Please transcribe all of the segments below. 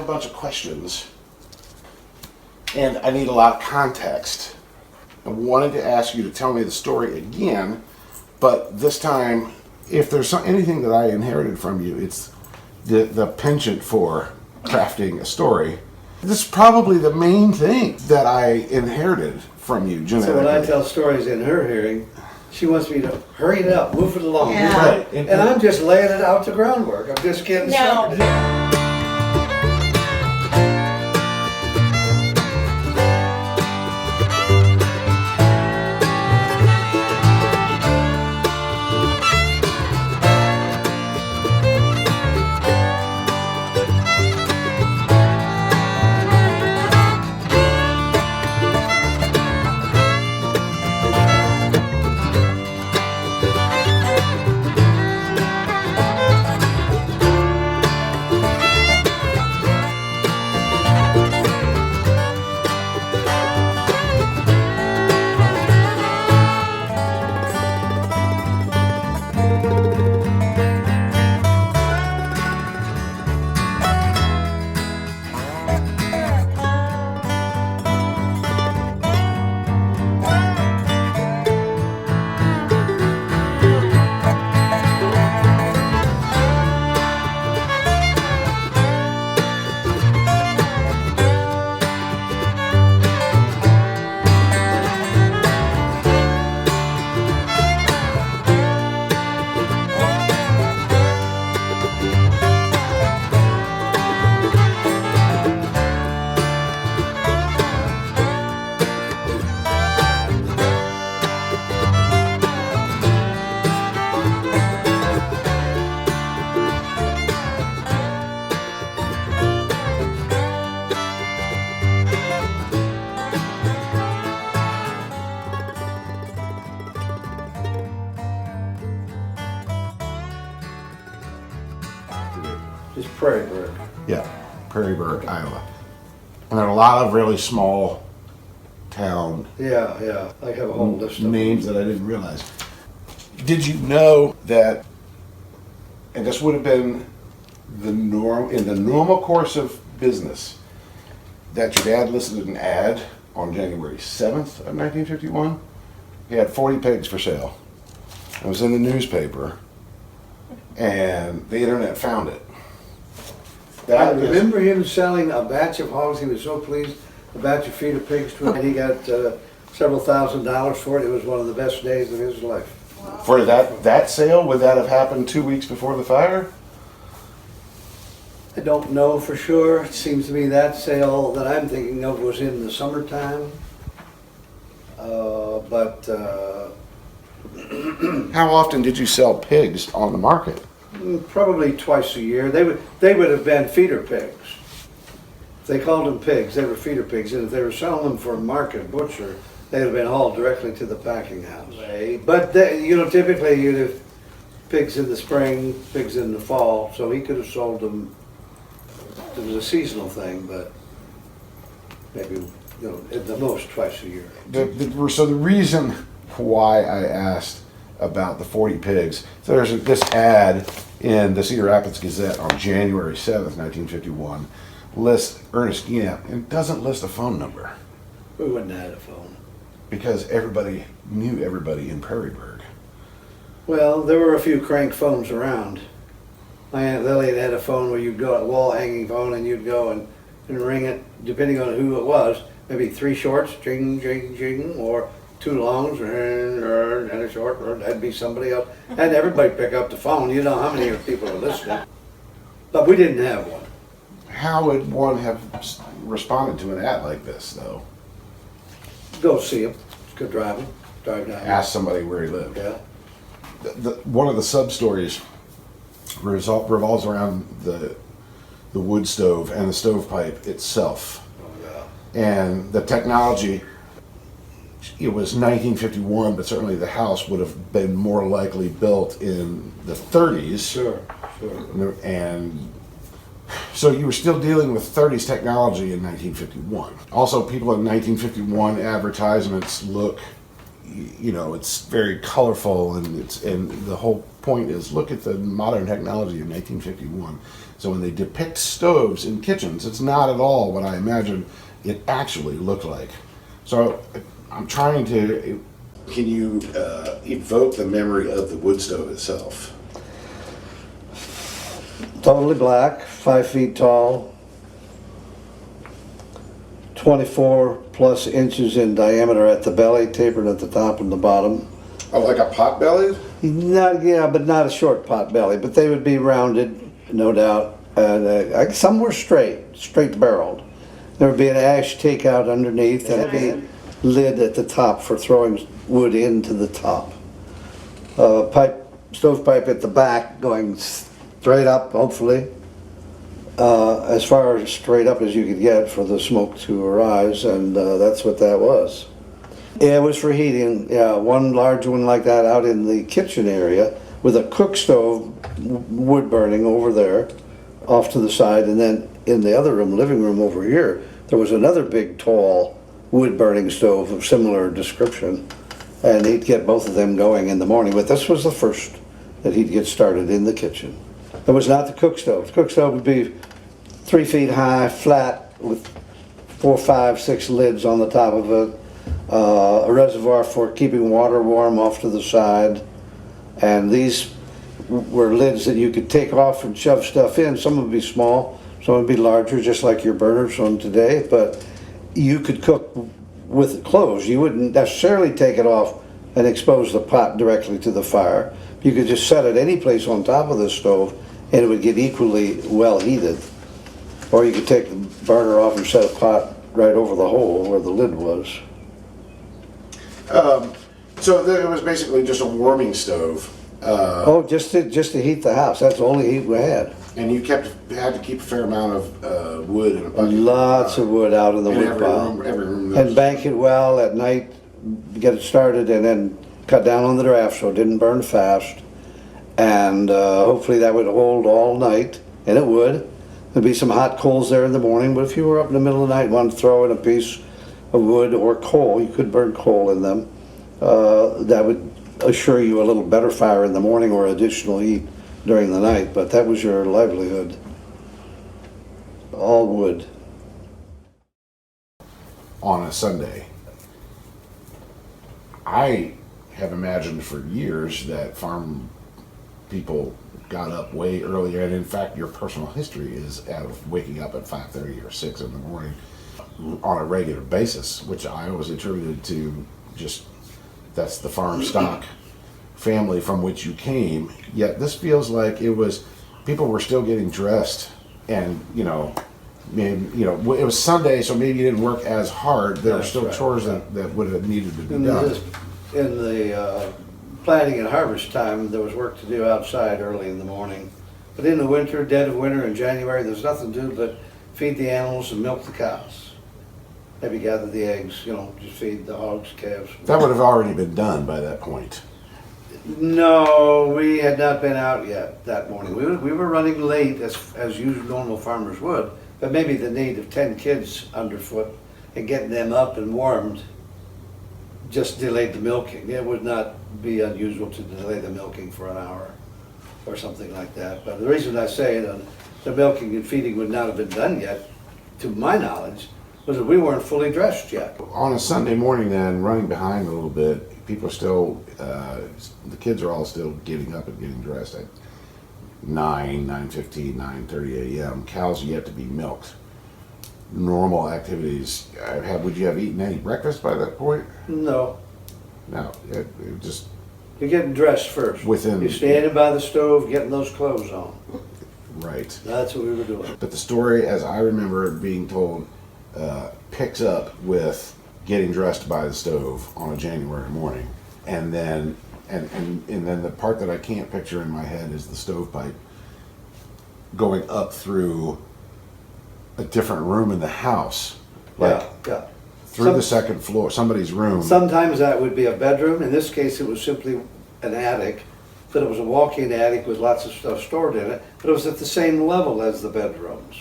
a bunch of questions, and I need a lot of context. I wanted to ask you to tell me the story again, but this time, if there's anything that I inherited from you, it's the penchant for crafting a story. This is probably the main thing that I inherited from you genetically. So when I tell stories in her hearing, she wants me to hurry it up, move it along. Yeah. Right. And I'm just laying it out the groundwork. I'm just getting started. Just Prairie Bird. Yeah, Prairieburg, Iowa. And there are a lot of really small town Yeah. I have a whole list of names that I didn't realize. Did you know that, and this would have been in the normal course of business, that your dad listed an ad on January 7th of 1951? He had 40 pigs for sale. It was in the newspaper, and the internet found it. I remember him selling a batch of hogs. He was so pleased. A batch of feeder pigs to him, and he got several $1,000s for it. It was one of the best days of his life. For that sale, would that have happened 2 weeks before the fire? I don't know for sure. It seems to me that sale that I'm thinking of was in the summertime. How often did you sell pigs on the market? Probably twice a year. They would have been feeder pigs. They called them pigs. They were feeder pigs, and if they were selling them for a market butcher, they'd have been hauled directly to the packing house. But typically you'd have pigs in the spring, pigs in the fall. So he could have sold them. It was a seasonal thing, but maybe at the most twice a year. So the reason why I asked about the 40 pigs, so there's this ad in the Cedar Rapids Gazette on January 7th, 1951, lists Ernest Gienapp and doesn't list a phone number. We wouldn't have had a phone. Because everybody knew everybody in Prairieburg. Well, there were a few crank phones around. My Aunt Lily had a phone where you'd go, a wall-hanging phone, and you'd go and ring it, depending on who it was. Maybe 3 shorts, jing, jing, jing, or 2 longs, and a short, or that'd be somebody else. And everybody pick up the phone. You know how many people are listening. But we didn't have one. How would one have responded to an ad like this, though? Go see him. Go drive down. Ask somebody where he lived. Yeah. One of the sub-stories revolves around the wood stove and the stovepipe itself. Oh, yeah. And the technology, it was 1951, but certainly the house would have been more likely built in the 30s. Sure. And so you were still dealing with 30s technology in 1951. Also, people in 1951 advertisements look it's very colorful, and the whole point is look at the modern technology in 1951. So when they depict stoves in kitchens, it's not at all what I imagine it actually looked like. So I'm trying to. Can you evoke the memory of the wood stove itself? Totally black, 5 feet tall, 24 plus inches in diameter at the belly, tapered at the top and the bottom. Oh, like a pot belly? But not a short pot belly. But they would be rounded, no doubt. And some were straight barreled. There would be an ash takeout underneath and a lid at the top for throwing wood into the top. Stovepipe at the back going straight up, hopefully. As far as straight up as you could get for the smoke to arise, and that's what that was. Yeah, it was for heating. Yeah, one large one like that out in the kitchen area with a cook stove, wood burning over there, off to the side, and then in the other room, living room over here, there was another big, tall wood burning stove of similar description, and he'd get both of them going in the morning. But this was the first that he'd get started in the kitchen. It was not the cook stove. The cook stove would be 3 feet high, flat, with 4, 5, 6 lids on the top of it, a reservoir for keeping water warm off to the side, and these were lids that you could take off and shove stuff in. Some would be small, some would be larger, just like your burners from today, but you could cook with it closed. You wouldn't necessarily take it off and expose the pot directly to the fire. You could just set it any place on top of the stove and it would get equally well heated. Or you could take the burner off and set a pot right over the hole where the lid was. So it was basically just a warming stove. Just to heat the house. That's the only heat we had. And you had to keep a fair amount of wood in a bucket. Lots of wood out in the wood pile. Every room And bank it well at night, get it started, and then cut down on the draft so it didn't burn fast. And hopefully that would hold all night, and it would. There'd be some hot coals there in the morning, but if you were up in the middle of the night and wanted to throw in a piece of wood or coal, you could burn coal in them. That would assure you a little better fire in the morning or additional heat during the night, but that was your livelihood. All wood. On a Sunday. I have imagined for years that farm people got up way earlier, and in fact your personal history is out of waking up at 5:30 or 6 in the morning on a regular basis, which I always attributed to just that's the farm stock family from which you came. Yet this feels like it was people were still getting dressed, and it was Sunday, so maybe you didn't work as hard. There were still chores that would have needed to be done. In the planting and harvest time, there was work to do outside early in the morning. But in the winter, dead of winter in January, there's nothing to do but feed the animals and milk the cows. Maybe gather the eggs, just feed the hogs, calves. That would have already been done by that point. No, we had not been out yet that morning. We were running late, as usual normal farmers would, but maybe the need of 10 kids underfoot and getting them up and warmed just delayed the milking. It would not be unusual to delay the milking for an hour or something like that. But the reason I say the milking and feeding would not have been done yet, to my knowledge, was that we weren't fully dressed yet. On a Sunday morning then, running behind a little bit, people are still, the kids are all still getting up and getting dressed at 9:15, 9:30 a.m. Cows yet to be milked. Normal activities. Would you have eaten any breakfast by that point? No. No, it just... You're getting dressed first. You're standing by the stove, getting those clothes on. Right. That's what we were doing. But the story, as I remember it being told, picks up with getting dressed by the stove on a January morning, and then the part that I can't picture in my head is the stovepipe going up through a different room in the house, through the second floor, somebody's room. Sometimes that would be a bedroom. In this case, it was simply an attic, but it was a walk-in attic with lots of stuff stored in it, but it was at the same level as the bedrooms.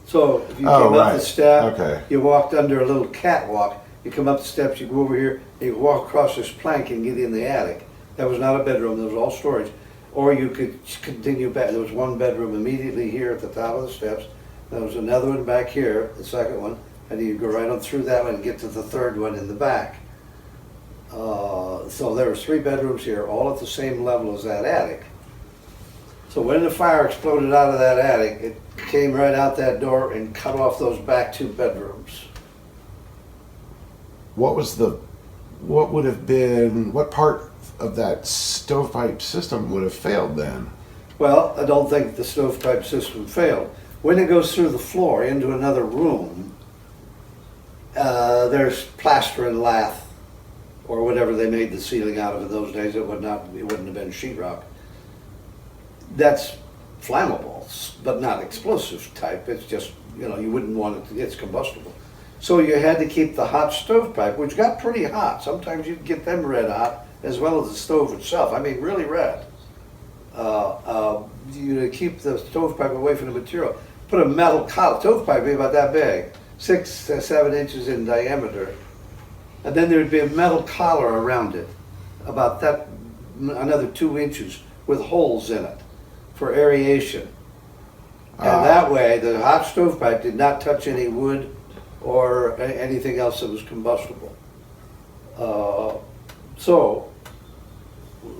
So if you came up the step, you walked under a little catwalk You come up the steps, you go over here, you walk across this plank and get in the attic. That was not a bedroom, that was all storage. Or you could continue back, there was one bedroom immediately here at the top of the steps. There was another one back here, the second one, and you go right on through that one and get to the third one in the back. So there was 3 bedrooms here, all at the same level as that attic. So when the fire exploded out of that attic, it came right out that door and cut off those back 2 bedrooms. What would have been, what part of that stovepipe system would have failed then? Well, I don't think the stovepipe system failed. When it goes through the floor into another room, there's plaster and lath, or whatever they made the ceiling out of in those days. It wouldn't have been sheetrock. That's flammable, but not explosive type. It's just, you know, you wouldn't want it to, it's combustible. So you had to keep the hot stovepipe, which got pretty hot. Sometimes you'd get them red hot, as well as the stove itself. I mean, really red. You keep the stovepipe away from the material. Put a metal stovepipe, maybe about that big, 6 to 7 inches in diameter. And then there'd be a metal collar around it, about that, another 2 inches, with holes in it for aeration. And that way, the hot stovepipe did not touch any wood or anything else that was combustible. So,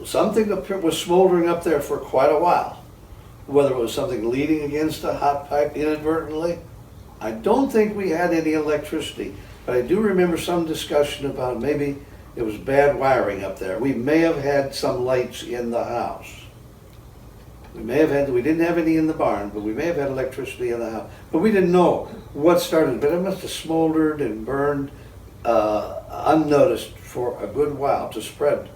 something was smoldering up there for quite a while. Whether it was something leaning against a hot pipe inadvertently, I don't think we had any electricity, but I do remember some discussion about maybe it was bad wiring up there. We may have had some lights in the house. We didn't have any in the barn, but we may have had electricity in the house. But we didn't know what started, but it must have smoldered and burned unnoticed for a good while to spread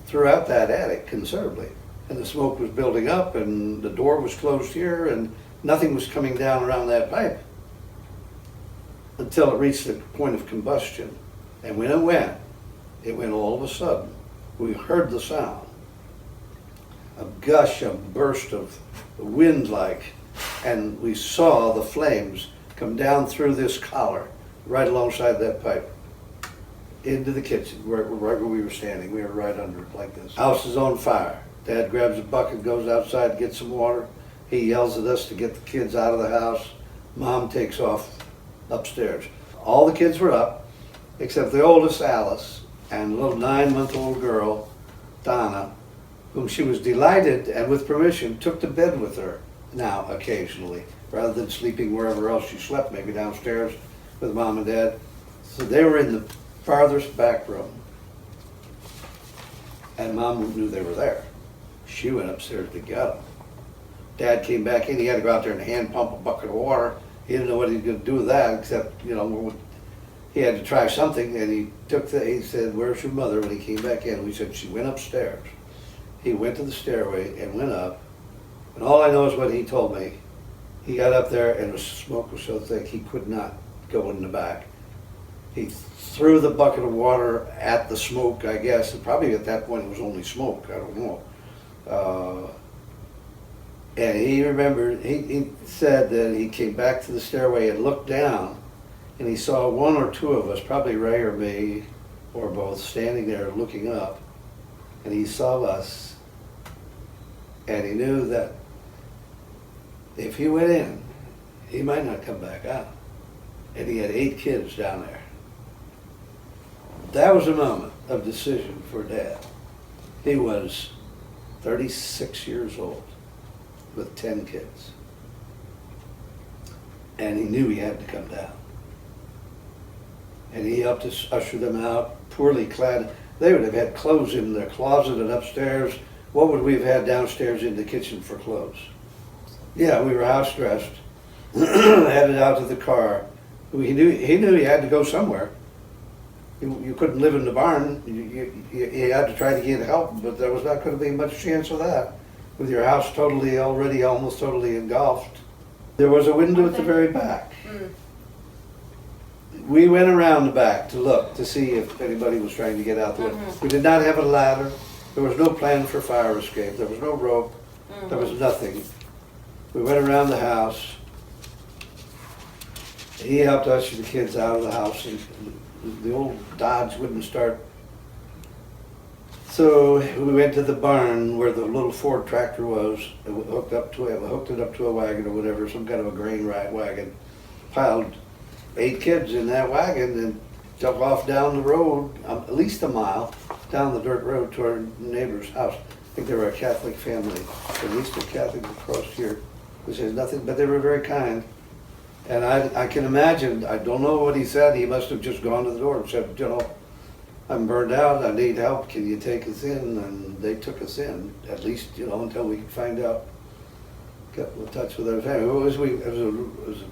throughout that attic considerably. And the smoke was building up and the door was closed here and nothing was coming down around that pipe until it reached the point of combustion. And when it went all of a sudden. We heard the sound. A gush, a burst of wind like, and we saw the flames come down through this collar right alongside that pipe into the kitchen, right where we were standing. We were right under it like this. House is on fire. Dad grabs a bucket, goes outside, gets some water. He yells at us to get the kids out of the house. Mom takes off upstairs. All the kids were up, except the oldest, Alice, and a little 9-month-old girl, Donna, whom she was delighted and with permission took to bed with her now occasionally, rather than sleeping wherever else she slept, maybe downstairs with Mom and Dad. So they were in the farthest back room. And Mom knew they were there. She went upstairs to get them. Dad came back in, he had to go out there and hand pump a bucket of water. He didn't know what he was going to do with that, except, you know, he had to try something, and he said, "Where's your mother?" When he came back in, we said, "She went upstairs." He went to the stairway and went up, and all I know is what he told me. He got up there and the smoke was so thick he could not go in the back. He threw the bucket of water at the smoke, I guess, and probably at that point it was only smoke, I don't know. And he remembered, he said that he came back to the stairway and looked down, and he saw 1 or 2 of us, probably Ray or me, or both, standing there looking up. And he saw us, and he knew that if he went in, he might not come back out. And he had 8 kids down there. That was a moment of decision for Dad. He was 36 years old with 10 kids. And he knew he had to come down. And he helped us usher them out, poorly clad. They would have had clothes in their closet and upstairs. What would we have had downstairs in the kitchen for clothes? Yeah, we were house dressed, headed out to the car. He knew he had to go somewhere. You couldn't live in the barn. You had to try to get help, but there was not going to be much chance of that with your house already almost totally engulfed. There was a window at the very back. We went around the back to look to see if anybody was trying to get out the window. We did not have a ladder. There was no plan for fire escape. There was no rope. There was nothing. We went around the house. He helped usher the kids out of the house and the old Dodge wouldn't start. So we went to the barn where the little Ford tractor was, and we hooked it up to a wagon or whatever, some kind of a grain wagon. Piled 8 kids in that wagon and took off down the road, at least a mile, down the dirt road to our neighbor's house. I think they were a Catholic family, at least a Catholic across here, which is nothing, but they were very kind. And I can imagine, I don't know what he said, he must have just gone to the door and said, you know, I'm burned out, I need help, can you take us in? And they took us in, at least, you know, until we could find out, get in touch with our family. It was a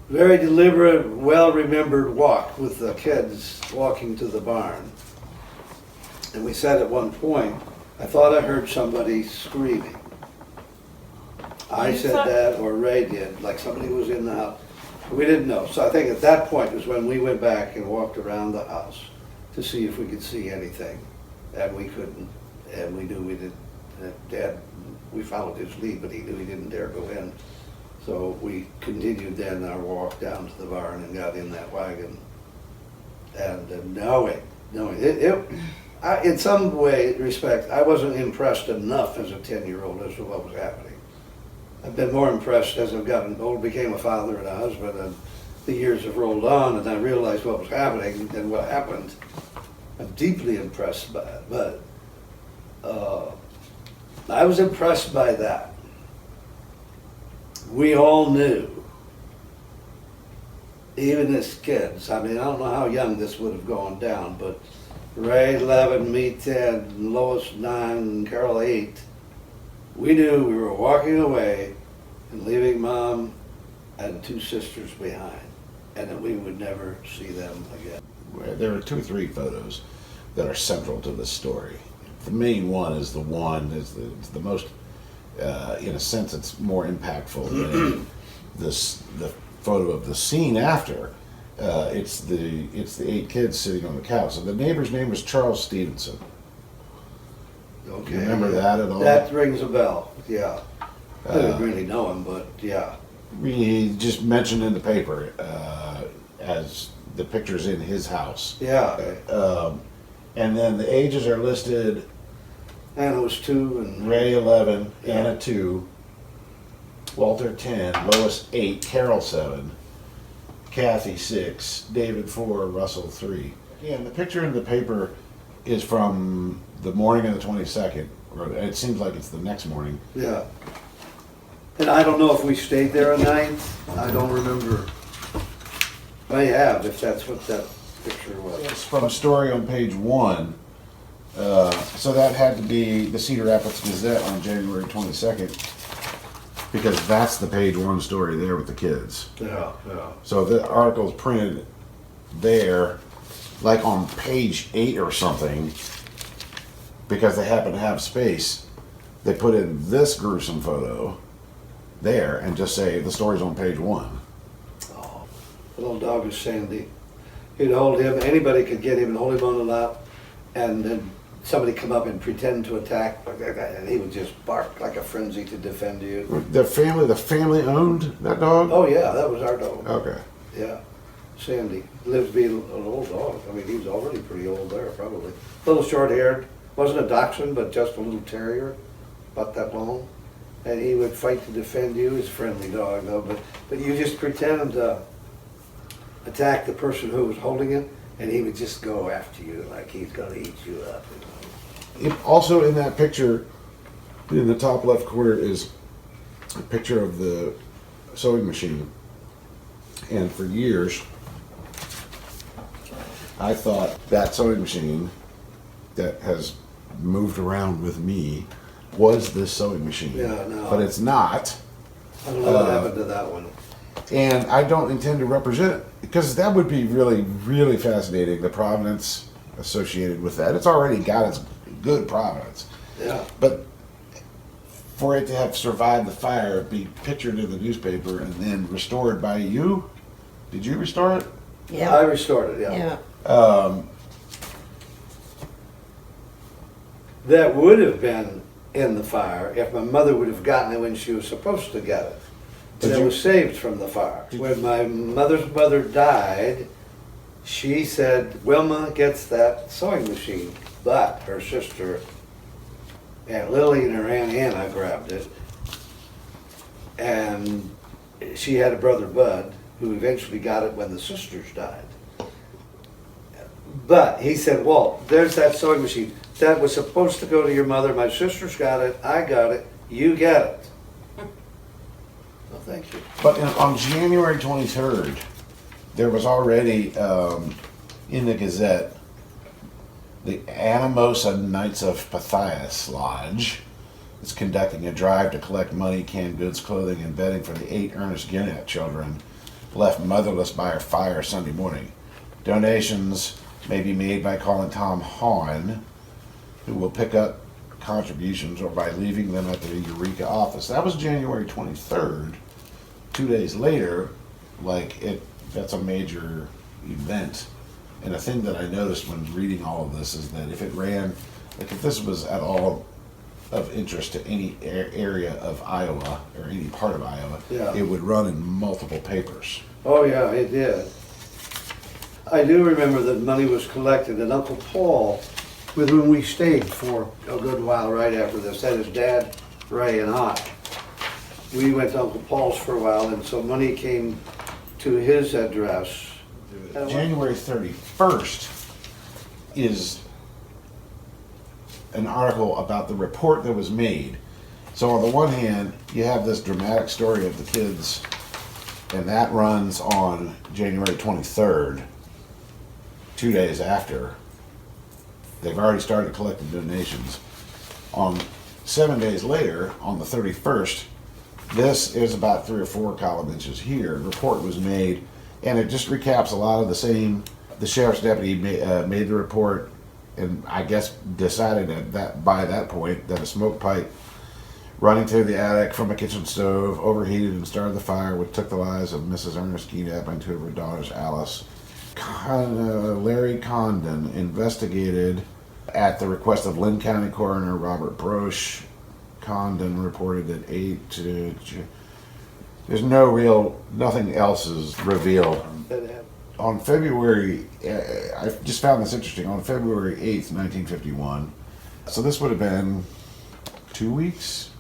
very deliberate, well-remembered walk with the kids walking to the barn. And we said at one point, I thought I heard somebody screaming. I said that, or Ray did, like somebody was in the house. We didn't know. So I think at that point was when we went back and walked around the house to see if we could see anything. And we couldn't. And we knew we didn't. Dad, we followed his lead, but he knew he didn't dare go in. So we continued then our walk down to the barn and got in that wagon. And knowing in some way, respect, I wasn't impressed enough as a 10-year-old as to what was happening. I've been more impressed as I've gotten older, became a father and a husband, and the years have rolled on, and I realized what was happening and what happened. I'm deeply impressed by it, but I was impressed by that. We all knew, even as kids, I mean, I don't know how young this would have gone down, but Ray 11, me 10, Lois 9, and Carol 8, we knew we were walking away and leaving Mom and 2 sisters behind, and that we would never see them again. There are 2 or 3 photos that are central to this story. The main one is the most, in a sense, it's more impactful than the photo of the scene after. It's the 8 kids sitting on the couch. So the neighbor's name was Charles Stevenson. Okay. Do you remember that at all? That rings a bell, yeah. I didn't really know him, but yeah. We just mentioned in the paper as the pictures in his house. Yeah. And then the ages are listed: Anna was 2 and Ray 11, Yeah. Anna 2, Walter 10, Lois 8, Carol 7, Kathy 6, David 4, Russell 3. And the picture in the paper is from the morning of the 22nd. Or it seems like it's the next morning. yeah. And I don't know if we stayed there a night. I don't remember. May have, if that's what that picture was. It's from a story on page 1. So that had to be the Cedar Rapids Gazette on January 22nd, because that's the page 1 story there with the kids. Yeah, yeah. So the article's printed there, like on page 8 or something, because they happen to have space. They put in this gruesome photo there and just say the story's on page 1. Oh, the little dog is Sandy. He'd hold him, anybody could get him and hold him on the lap, and then somebody come up and pretend to attack, and he would just bark like a frenzy to defend you. The family owned that dog? Oh yeah, that was our dog. Okay. Yeah, Sandy. Lived to be an old dog. I mean, he was already pretty old there, probably. A little short-haired. Wasn't a dachshund, but just a little terrier, about that long. And he would fight to defend you. He's a friendly dog, though. But you just pretend to attack the person who was holding him, and he would just go after you like he's going to eat you up. Also in that picture, in the top left corner, is a picture of the sewing machine. And for years, I thought that sewing machine that has moved around with me was this sewing machine. Yeah, no. But it's not. I don't know what happened to that one. And I don't intend to represent it, because that would be really, really fascinating, the provenance associated with that. It's already got its good provenance. Yeah. But for it to have survived the fire, be pictured in the newspaper, and then restored by you, did you restore it? I restored it, yeah. Yeah. That would have been in the fire if my mother would have gotten it when she was supposed to get it. But Did it you- was saved from the fire. When my mother's mother died, She said Wilma gets that sewing machine, but her sister, Aunt Lily and her Aunt Hannah grabbed it. And she had a brother Bud, who eventually got it when the sisters died. But he said, Walt, there's that sewing machine. That was supposed to go to your mother. My sisters got it. I got it. You get it. Well, thank you. But on January 23rd, there was already in the Gazette the Anamosa Knights of Pythias Lodge is conducting a drive to collect money, canned goods, clothing, and bedding for the 8 Ernest Gienapp children left motherless by a fire Sunday morning. Donations may be made by calling Tom Hahn, who will pick up contributions, or by leaving them at the Eureka office. That was January 23rd. 2 days later, that's a major event. And a thing that I noticed when reading all of this is that if it ran, if this was at all of interest to any area of Iowa, or any part of Iowa, Yeah. it would run in multiple papers. Oh, yeah, it did. I do remember that money was collected, and Uncle Paul, with whom we stayed for a good while right after this, that is Dad, Ray, and I. We went to Uncle Paul's for a while, and so money came to his address. January 31st is an article about the report that was made. So on the one hand, you have this dramatic story of the kids, and that runs on January 23rd, 2 days after. They've already started collecting donations. On 7 days later, on the 31st, this is about 3 or 4 column inches here. Report was made, and it just recaps a lot of the same. The sheriff's deputy made the report, and I guess decided that by that point that a smoke pipe running through the attic from a kitchen stove overheated and started the fire, which took the lives of Mrs. Ernest Gienapp and 2 of her daughters, Alice. Larry Condon investigated at the request of Lynn County Coroner Robert Broche. Condon reported that nothing else is revealed. On February, I just found this interesting, on February 8th, 1951, so this would have been 2 weeks,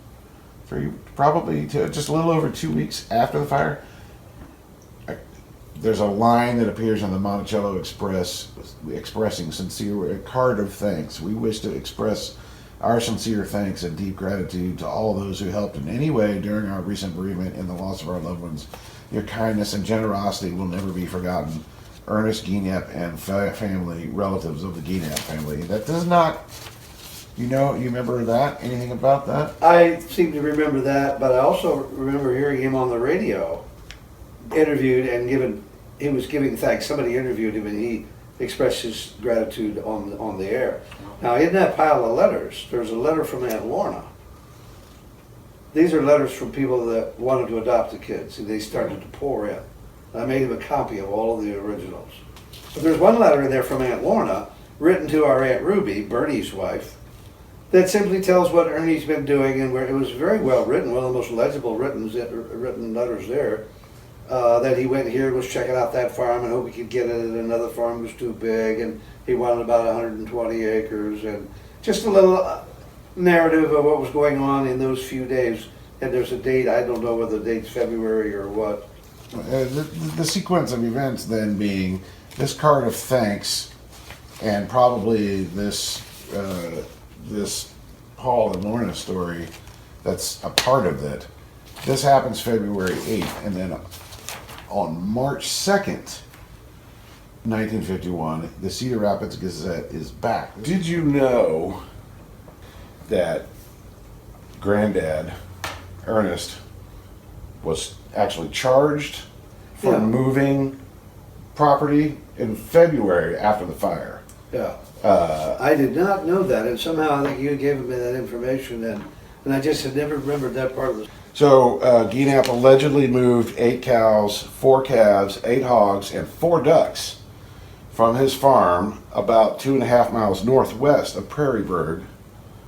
probably just a little over 2 weeks after the fire. There's a line that appears on the Monticello Express expressing a card of thanks. We wish to express our sincere thanks and deep gratitude to all those who helped in any way during our recent bereavement and the loss of our loved ones. Your kindness and generosity will never be forgotten. Ernest Gienapp and family, relatives of the Gienapp family. That does not, you remember that? Anything about that? I seem to remember that, but I also remember hearing him on the radio, interviewed and he was giving thanks. Somebody interviewed him and he expressed his gratitude on the air. Now, in that pile of letters, there's a letter from Aunt Lorna. These are letters from people that wanted to adopt the kids, and they started to pour in. I made him a copy of all of the originals. But there's one letter in there from Aunt Lorna, written to our Aunt Ruby, Bernie's wife, that simply tells what Ernie's been doing, and where it was very well written, one of the most legible written letters there. That he went here and was checking out that farm and hoped he could get it, and another farm was too big, and he wanted about 120 acres, and just a little narrative of what was going on in those few days. And there's a date, I don't know whether the date's February or what. The sequence of events then being this card of thanks, and probably this Paul and Lorna story that's a part of it. This happens February 8th, and then on March 2nd, 1951, the Cedar Rapids Gazette is back. Did you know that Granddad, Ernest, was actually charged for moving property in February after the fire? Yeah. I did not know that, and somehow I think you gave me that information, and I just had never remembered that part of the. So Gienapp allegedly moved 8 cows, 4 calves, 8 hogs, and 4 ducks from his farm about 2.5 miles northwest of Prairieburg,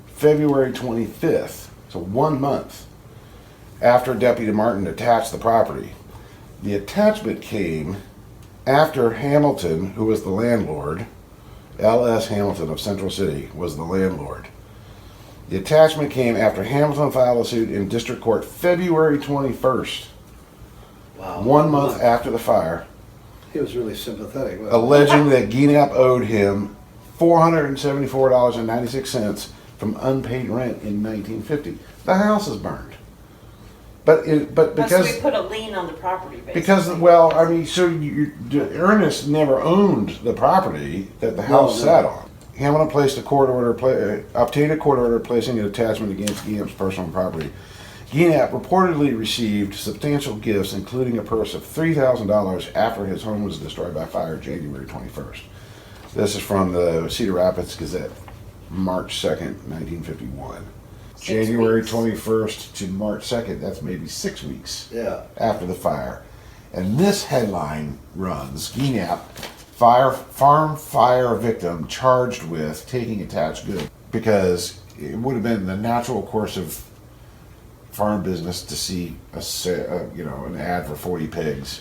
February 25th, so 1 month after Deputy Martin attached the property. The attachment came after Hamilton, who was the landlord, L.S. Hamilton of Central City was the landlord. The attachment came after Hamilton filed a suit in district court February 21st, Wow. 1 month after the fire, He was really sympathetic. wasn't alleging that Gienapp owed him $474.96 from unpaid rent in 1950. The house is burned. But That's because we put a lien on the property, basically. because well, I mean, so Ernest never owned the property that the house No. sat on. Hamilton placed a court order, obtained a court order placing an attachment against Gienapp's personal property. Gienapp reportedly received substantial gifts, including a purse of $3,000 after his home was destroyed by fire January 21st. This is from the Cedar Rapids Gazette, March 2nd, 1951. January 21st to March 2nd, that's maybe 6 weeks he? Yeah. after the fire. And this headline runs, Gienapp, farm fire victim charged with taking attached goods. Because it would have been the natural course of farm business to see an ad for 40 pigs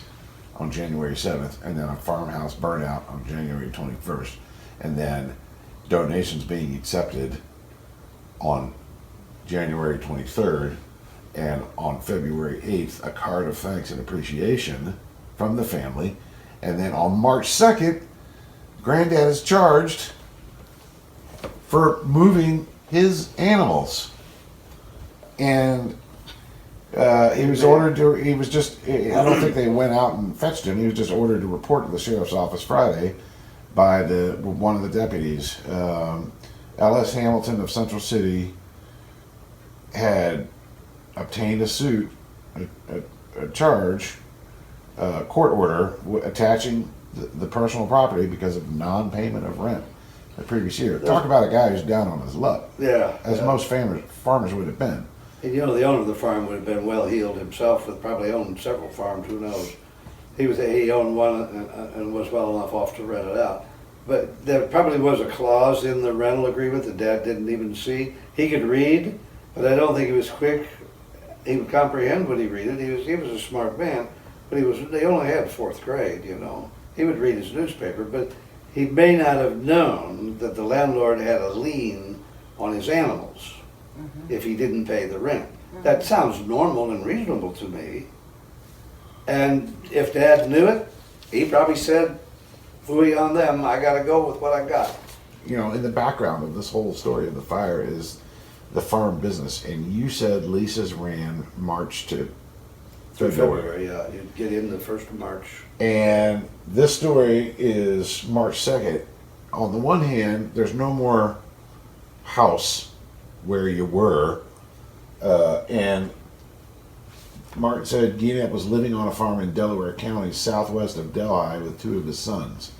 on January 7th, and then a farmhouse burnout on January 21st, and then donations being accepted on January 23rd, and on February 8th, a card of thanks and appreciation from the family. And then on March 2nd, Granddad is charged for moving his animals. And he was ordered to, I don't think they went out and fetched him. He was just ordered to report to the sheriff's office Friday by one of the deputies. L.S. Hamilton of Central City had obtained a suit, a charge, court order attaching the personal property because of non-payment of rent the previous year. Talk about a guy who's down on his luck, Yeah. as most farmers would have been. And the owner of the farm would have been well heeled himself, with probably owned several farms, who knows. He owned one and was well enough off to rent it out. But there probably was a clause in the rental agreement that Dad didn't even see. He could read, but I don't think he was quick. He would comprehend when he read it. He was a smart man, but they only had fourth grade, He would read his newspaper, but he may not have known that the landlord had a lien on his animals if he didn't pay the rent. That sounds normal and reasonable to me. And if Dad knew it, he probably said, "Fooey on them, I gotta go with what I got." In the background of this whole story of the fire is the farm business. And you said leases ran March to February. Yeah, you'd get in the 1st of March. And this story is March 2nd. On the one hand, there's no more house where you were. And Martin said Gienapp was living on a farm in Delaware County, southwest of Delhi, with 2 of his sons.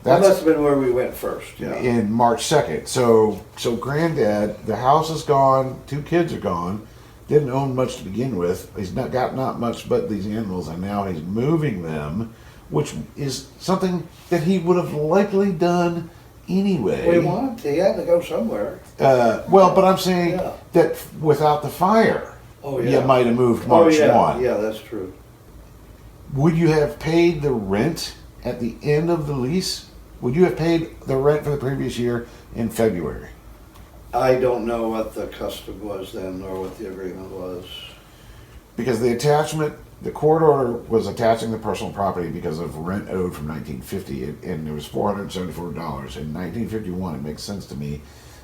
That That's must have been where we went first, yeah. in March 2nd. So Granddad, the house is gone, 2 kids are gone, didn't own much to begin with. He's got not much but these animals, and now he's moving them, which is something that he would have likely done anyway. He had to go somewhere. But I'm saying Yeah. that without the fire, Oh, yeah. you might have moved March 1. Yeah, that's true. Would you have paid the rent at the end of the lease? Would you have paid the rent for the previous year in February? I don't know what the custom was then, nor what the agreement was. Because the court order was attaching the personal property because of rent owed from 1950, and it was $474. In 1951, it makes sense to me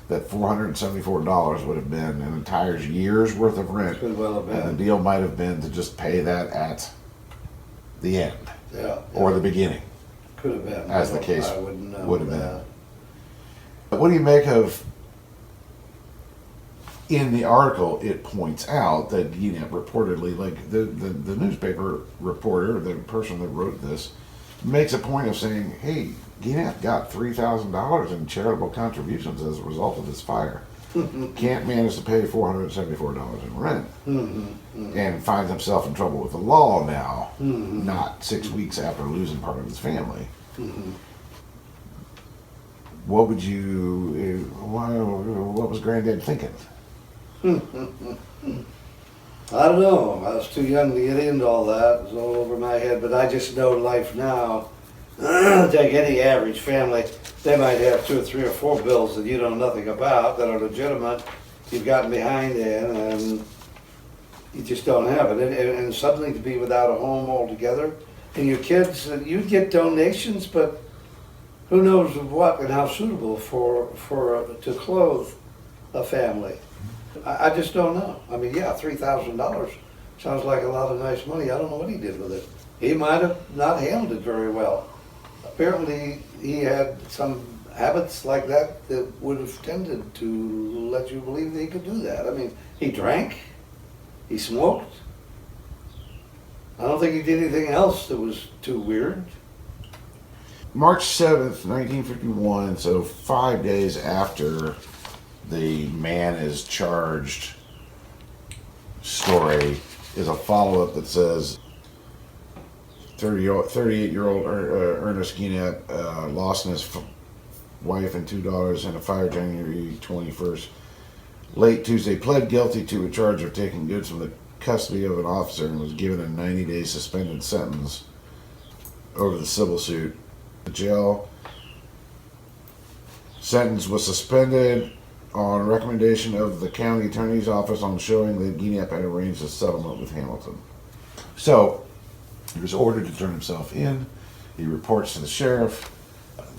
that $474 would have been an entire year's worth of rent. Could well have been. And the deal might have been to just pay that at the end Yeah. or the beginning, Could have been. as the case I wouldn't know would have been. that. But what do you make of? In the article, it points out that Gienapp reportedly, like the newspaper reporter, the person that wrote this, makes a point of saying, "Hey, Gienapp got $3,000 in charitable contributions as a result of this fire. Can't manage to pay $474 in rent, and finds himself in trouble with the law now. Not 6 weeks after losing part of his family." What would you? What was Granddad thinking? I don't know. I was too young to get into all that. It was all over my head. But I just know life now. Take any average family, they might have 2 or 3 or 4 bills that you know nothing about that are legitimate. You've gotten behind in, and you just don't have it. And suddenly to be without a home altogether, and your kids, you get donations, but who knows what and how suitable for to clothe a family. I just don't know. I mean, yeah, $3,000 sounds like a lot of nice money. I don't know what he did with it. He might have not handled it very well. Apparently, he had some habits like that that would have tended to let you believe that he could do that. I mean, he drank, he smoked. I don't think he did anything else that was too weird. March 7th, 1951, so 5 days after the man is charged story, is a follow-up that says 38-year-old Ernest Gienapp lost his wife and 2 daughters in a fire January 21st. Late Tuesday, pled guilty to a charge of taking goods from the custody of an officer and was given a 90-day suspended sentence over the civil suit. The jail sentence was suspended on recommendation of the county attorney's office on showing that Gienapp had arranged a settlement with Hamilton. So he was ordered to turn himself in. He reports to the sheriff.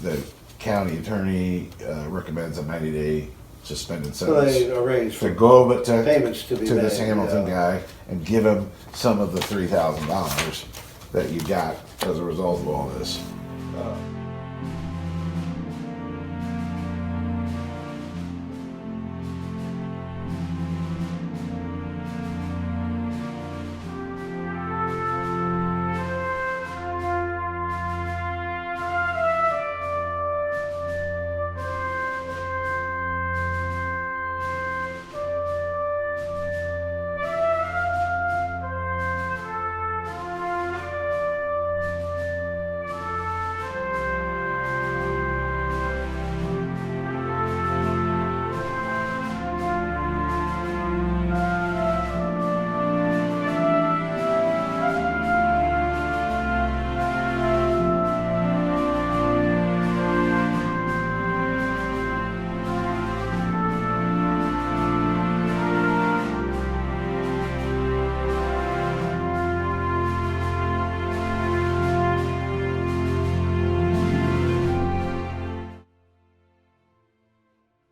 The county attorney recommends a 90-day suspended So sentence they arranged to for go to payments to be made. this Hamilton Yeah. guy and give him some of the $3,000 that you got as a result of all this.